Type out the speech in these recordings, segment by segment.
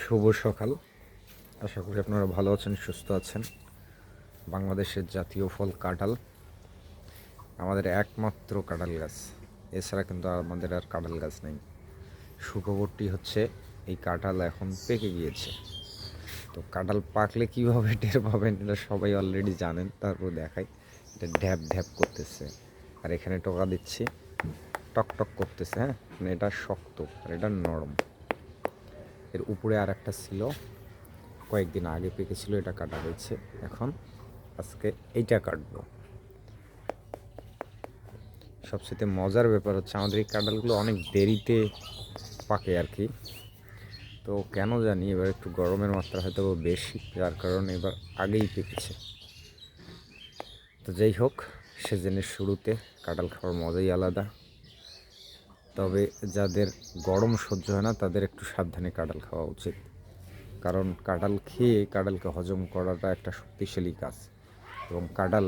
শুভ সকাল। আশা করি আপনারা ভালো আছেন, সুস্থ আছেন। বাংলাদেশের জাতীয় ফল কাঁঠাল, আমাদের একমাত্র কাঁঠাল গাছ। এছাড়া কিন্তু আমাদের আর কাঁঠাল গাছ নেই। সুখবরটি হচ্ছে এই কাঁঠাল এখন পেকে গিয়েছে। তো কাঁঠাল পাকলে কীভাবে টের পাবেন এটা সবাই অলরেডি জানেন। তারপর দেখাই, এটা ঢ্যাপ ঢ্যাপ করতেছে আর এখানে টোকা দিচ্ছি, টক টক করতেছে। হ্যাঁ, মানে এটা শক্ত আর এটা নরম। এর উপরে আর একটা ছিল, কয়েকদিন আগে পেকেছিল, এটা কাটা হয়েছে। এখন আজকে এইটা কাটবো। সবচেয়ে মজার ব্যাপার হচ্ছে আমাদের এই কাঁঠালগুলো অনেক দেরিতে পাকে আর কি। তো কেন জানি এবার একটু গরমের মাত্রা হয়তো বেশি, যার কারণে এবার আগেই পেকেছে। তো যাই হোক, সিজনের শুরুতে কাঁঠাল খাওয়ার মজাই আলাদা। তবে যাদের গরম সহ্য হয় না তাদের একটু সাবধানে কাঁঠাল খাওয়া উচিত, কারণ কাঁঠাল খেয়ে কাঁঠালকে হজম করাটা একটা শক্তিশালী কাজ। এবং কাঁঠাল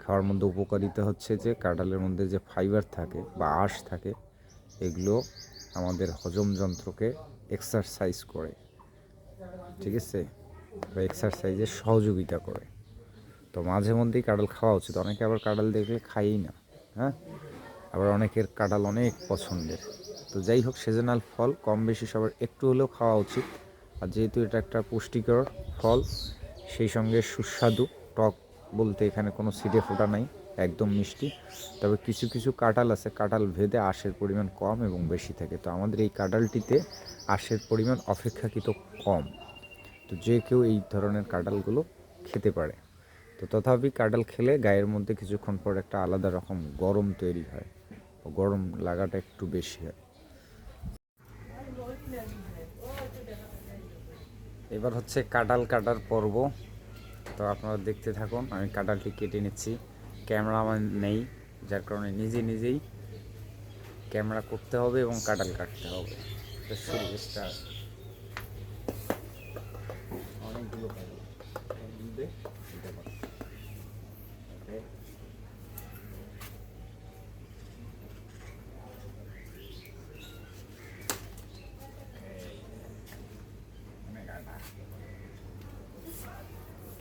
খাওয়ার মধ্যে উপকারিতা হচ্ছে যে কাঁঠালের মধ্যে যে ফাইবার থাকে বা আঁশ থাকে, এগুলো আমাদের হজম যন্ত্রকে এক্সারসাইজ করে, ঠিক আছে, বা এক্সারসাইজে সহযোগিতা করে। তো মাঝে মধ্যেই কাঁঠাল খাওয়া উচিত। অনেকে আবার কাঁঠাল দেখলে খায়ই না, হ্যাঁ, আবার অনেকের কাঁঠাল অনেক পছন্দের। তো যাই হোক, সিজনাল ফল কম বেশি সবার একটু হলেও খাওয়া উচিত। আর যেহেতু এটা একটা পুষ্টিকর ফল, সেই সঙ্গে সুস্বাদু, টক বলতে এখানে কোনো ছিটে ফোটা নাই, একদম মিষ্টি। তবে কিছু কিছু কাঁঠাল আছে, কাঁঠাল ভেদে আঁশের পরিমাণ কম এবং বেশি থাকে। তো আমাদের এই কাঁঠালটিতে আঁশের পরিমাণ অপেক্ষাকৃত কম। তো যে কেউ এই ধরনের কাঁঠালগুলো খেতে পারে। তো তথাপি কাঁঠাল খেলে গায়ের মধ্যে কিছুক্ষণ পর একটা আলাদা রকম গরম তৈরি হয়, গরম লাগাটা একটু বেশি হয়। এবার হচ্ছে কাঁঠাল কাটার পর্ব। তো আপনারা দেখতে থাকুন, আমি কাঁঠালটি কেটে নিচ্ছি। ক্যামেরাম্যান নেই, যার কারণে নিজে নিজেই ক্যামেরা করতে হবে এবং কাঁঠাল কাটতে হবে। তো শুরু স্টার্ট। অনেকগুলো কাঁঠাল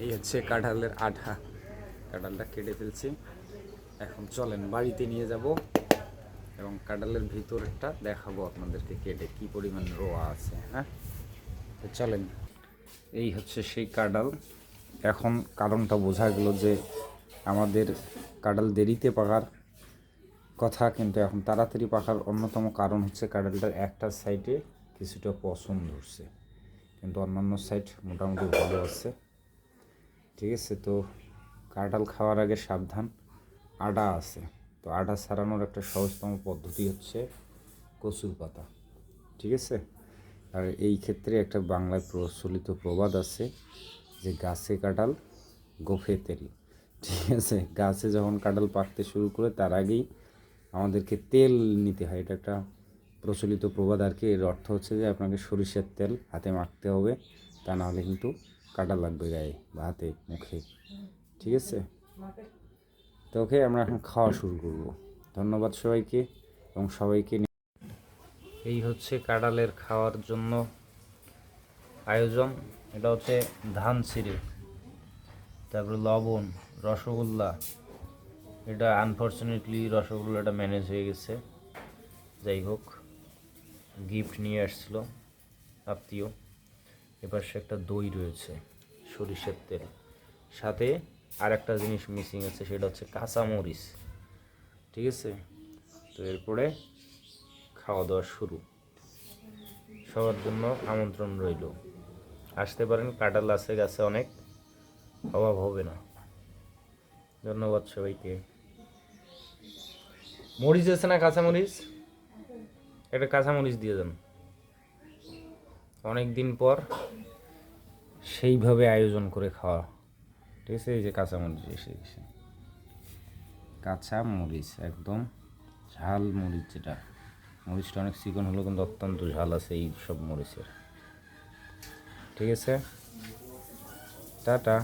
এই হচ্ছে কাঁঠালের আঠা। কাঁঠালটা কেটে ফেলছি। এখন চলেন বাড়িতে নিয়ে যাব এবং কাঁঠালের ভিতরটা দেখাবো আপনাদেরকে কেটে কি পরিমাণ রোয়া আছে। হ্যাঁ, তো চলেন। এই হচ্ছে সেই কাঁঠাল। এখন কারণটা বোঝা গেল যে আমাদের কাঁঠাল দেরিতে পাকার কথা, কিন্তু এখন তাড়াতাড়ি পাকার অন্যতম কারণ হচ্ছে কাঁঠালটার একটা সাইডে কিছুটা পচন ধরছে, কিন্তু অন্যান্য সাইড মোটামুটি ভালো আছে, ঠিক আছে। তো কাঁঠাল খাওয়ার আগে সাবধান, আটা আছে। তো আটা ছাড়ানোর একটা সহজতম পদ্ধতি হচ্ছে কচুর পাতা, ঠিক আছে। আর এই ক্ষেত্রে একটা বাংলায় প্রচলিত প্রবাদ আছে যে গাছে কাঁঠাল গোফে তেল, ঠিক আছে। গাছে যখন কাঁঠাল পাকতে শুরু করে তার আগেই আমাদেরকে তেল নিতে হয়, এটা একটা প্রচলিত প্রবাদ আর কি। এর অর্থ হচ্ছে যে আপনাকে সরিষার তেল হাতে মাখতে হবে, তা না হলে কিন্তু কাঁটা লাগবে গায়ে বা হাতে মুখে, ঠিক আছে। তো ওকে, আমরা এখন খাওয়া শুরু করব। ধন্যবাদ সবাইকে এবং সবাইকে। এই হচ্ছে কাঁঠালের খাওয়ার জন্য আয়োজন। এটা হচ্ছে ধান ছিঁড়ে, তারপরে লবণ, রসগোল্লা। এটা আনফর্চুনেটলি রসগোল্লাটা ম্যানেজ হয়ে গেছে। যাই হোক, গিফট নিয়ে আসছিল আত্মীয়। এবার সে একটা দই রয়েছে, সরিষার তেল, সাথে আর একটা জিনিস মিসিং আছে, সেটা হচ্ছে কাঁচামরিচ, ঠিক আছে। তো এরপরে খাওয়া দাওয়া শুরু। সবার জন্য আমন্ত্রণ রইল, আসতে পারেন, কাঁঠাল আছে গাছে অনেক, অভাব হবে না। ধন্যবাদ সবাইকে। মরিচ আছে না, কাঁচামরিচ? একটা কাঁচামরিচ দিয়ে যান। অনেক দিন পর সেইভাবে আয়োজন করে খাওয়া, ঠিক আছে। এই যে কাঁচামরিচ এসে গেছে, কাঁচামরিচ একদম ঝাল মরিচ, যেটা মরিচটা অনেক চিকন হলো কিন্তু অত্যন্ত ঝাল আছে এই সব মরিচের, ঠিক আছে। টাটা।